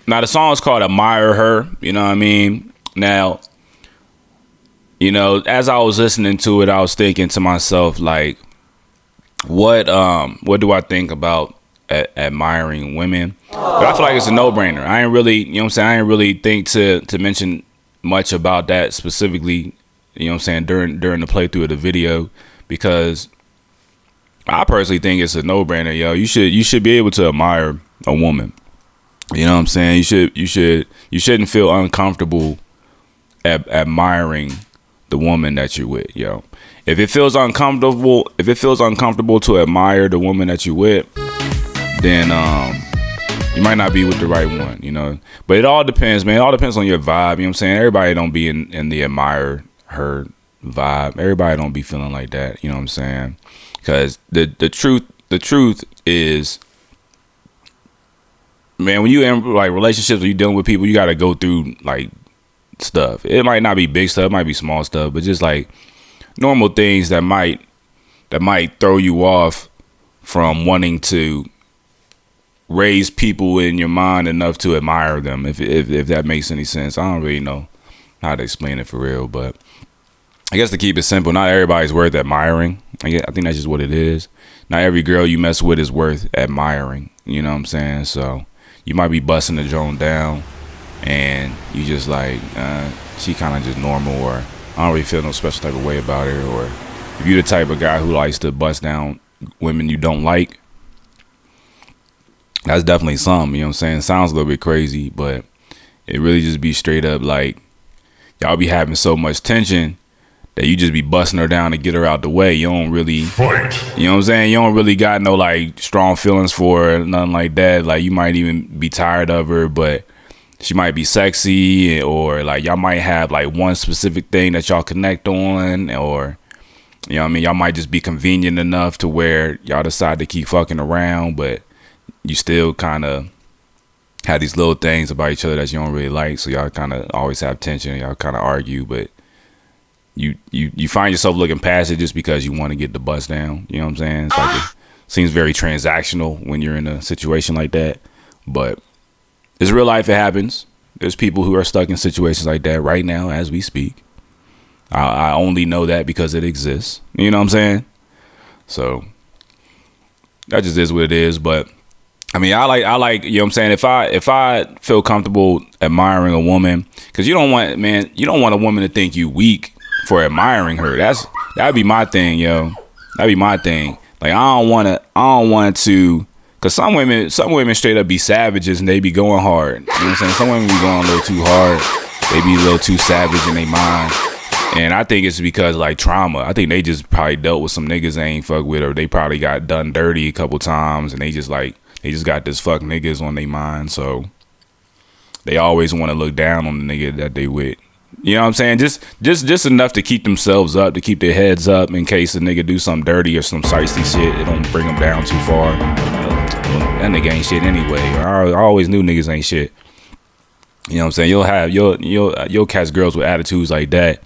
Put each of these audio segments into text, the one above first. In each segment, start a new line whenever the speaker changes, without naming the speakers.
Now the song is called "Admire Her." You know what I mean? Now, as I was listening to it, I was thinking to myself, like, what do I think about admiring women? But I feel like it's a no-brainer. I ain't really, I ain't really think to mention much about that specifically, during the playthrough of the video, because I personally think it's a no-brainer, yo. You should be able to admire a woman. You know what I'm saying? You shouldn't feel uncomfortable admiring the woman that you're with, yo. If it feels uncomfortable to admire the woman that you're with, then you might not be with the right one, But it all depends, man. It all depends on your vibe, you know what I'm saying? Everybody don't be in the admire her vibe. Everybody don't be feeling like that, you know what I'm saying? Because the truth is, man, when you in like relationships or you dealing with people, you got to go through like stuff. It might not be big stuff, it might be small stuff, but just like normal things that might throw you off from wanting to raise people in your mind enough to admire them, if that makes any sense. I don't really know how to explain it for real, but I guess to keep it simple, not everybody's worth admiring. I think that's just what it is. Not every girl you mess with is worth admiring, you know what I'm saying? So you might be busting the joint down and you just like, she kind of just normal, or I don't really feel no special type of way about her. Or if you're the type of guy who likes to bust down women you don't like, that's definitely something, you know what I'm saying? Sounds a little bit crazy, but it really just be straight up like, y'all be having so much tension that you just be busting her down to get her out the way. You don't really fight. You know what I'm saying? You don't really got no like strong feelings for her, nothing like that. Like you might even be tired of her, but she might be sexy, or like y'all might have like one specific thing that y'all connect on, or you know what I mean? Y'all might just be convenient enough to where y'all decide to keep fucking around, but you still kind of have these little things about each other that you don't really like. So y'all kind of always have tension. Y'all kind of argue, but you find yourself looking past it just because you want to get the bust down. You know what I'm saying? It's like it seems very transactional when you're in a situation like that, but it's real life. It happens. There's people who are stuck in situations like that right now as we speak. I only know that because it exists. You know what I'm saying? So that just is what it is. But I mean, I like, you know what I'm saying? If I feel comfortable admiring a woman, because you don't want a woman to think you weak for admiring her. That'd be my thing, yo. That'd be my thing. Like I don't want to, cause some women straight up be savages and they be going hard. You know what I'm saying? Some women be going a little too hard. They be a little too savage in their mind. And I think it's because like trauma. I think they just probably dealt with some niggas they ain't fuck with, or they probably got done dirty a couple times and they just got this fuck niggas on their mind. So they always want to look down on the nigga that they with. You know what I'm saying? Just enough to keep themselves up, to keep their heads up in case a nigga do something dirty or some shiesty shit. It don't bring them down too far. That nigga ain't shit anyway. I always knew niggas ain't shit. You know what I'm saying? You'll catch girls with attitudes like that,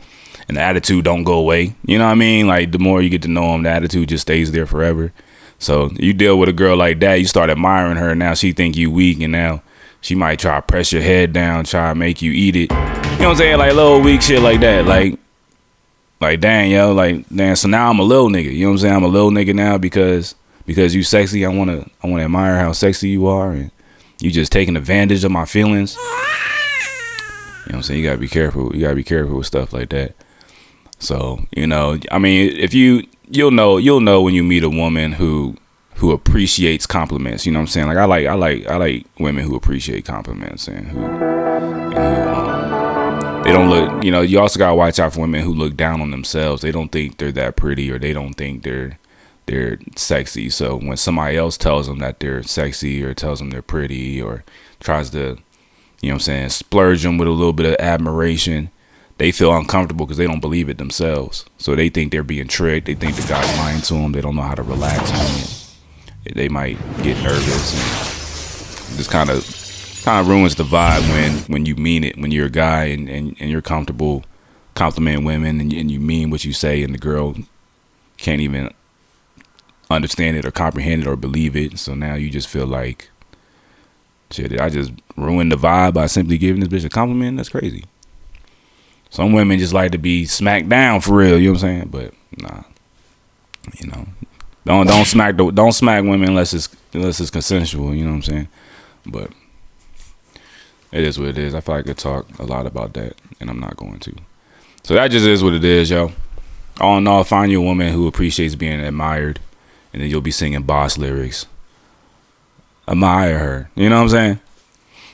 and the attitude don't go away. You know what I mean? Like the more you get to know them, the attitude just stays there forever. So you deal with a girl like that, you start admiring her. Now she think you weak, and now she might try to press your head down, try to make you eat it. You know what I'm saying? Like little weak shit like that. Like dang, yo, like damn. So now I'm a little nigga. You know what I'm saying? I'm a little nigga now because you sexy. I wanna admire how sexy you are, and you just taking advantage of my feelings. You know what I'm saying? You gotta be careful. You gotta be careful with stuff like that. So I mean, if you'll know when you meet a woman who appreciates compliments. You know what I'm saying? Like I like women who appreciate compliments and who they don't look. You also gotta watch out for women who look down on themselves. They don't think they're that pretty, or they don't think they're sexy. So when somebody else tells them that they're sexy, or tells them they're pretty, or tries to, you know what I'm saying, splurge them with a little bit of admiration, they feel uncomfortable because they don't believe it themselves. So they think they're being tricked. They think the guy's lying to them. They don't know how to relax on it. They might get nervous, and just kind of ruins the vibe when you mean it. When you're a guy and you're comfortable complimenting women, and you mean what you say, and the girl can't even understand it or comprehend it or believe it. So now you just feel like Shit, did I just ruin the vibe by simply giving this bitch a compliment? That's crazy. Some women just like to be smacked down for real, you know what I'm saying? But nah, you know, don't smack women unless it's consensual, you know what I'm saying? But it is what it is. I feel like I could talk a lot about that, and I'm not going to. So that just is what it is, yo. All in all, find you a woman who appreciates being admired, and then you'll be singing boss lyrics. Admire her, you know what I'm saying?